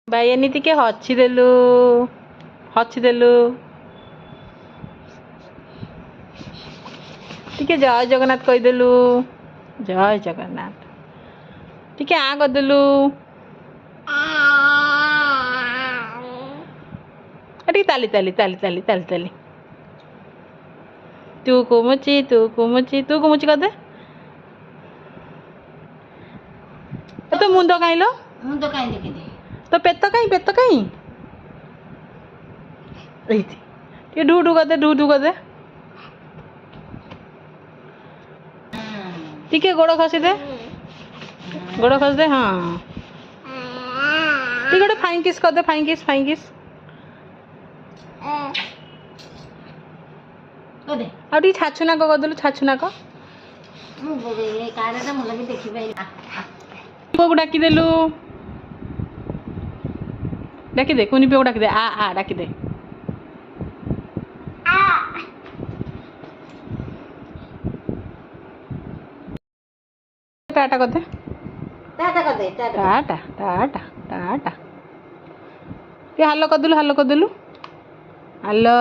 ବାଇଆନି ଟିକେ ହସିଦେଲୁ ହସିଦେଲୁ ଟିକେ ଜୟ ଜଗନ୍ନାଥ କହିଦେଲୁ ଜୟ ଜଗନ୍ନାଥ ଟିକେ ଆ କରିଦେଲୁ ଟିକେ ତାଲି ତାଲି ତାଲି ତାଲି ତାଲି ତାଲି ତୁ କୁମୁଚି ତୁ କୁମୁଚି କରିଦେ ତ ମୁଣ୍ଡ କାଇଁଲ ମୁଣ୍ଡ କାଇଁ ଦେଖିଦେ ତ ପେଟ କାଇଁ ଏଇଠି ଟିକେ ଢୁ ଢୁ କରିଦେ ଟିକେ ଗୋଡ଼ ଖସିଦେ ହଁ ଟିକେ ଗୋଟେ ଫାଇନ୍ କିସ୍ କରିଦେ ଫାଇନ୍ କିସ୍ ଆଉ ଟିକେ ଛାଛୁନାକ କରିଦେଲୁ ଛାଛୁନାକ ପୁଅକୁ ଡାକିଦେଲୁ ଡାକିଦେ କୁନି ପୁଅକୁ ଡାକିଦେ ଆ ଡାକିଦେ ଟାଟା କରିଦେ ଟାଟା ଟିକେ ହାଲୋ କରିଦେଲୁ ହାଲୋ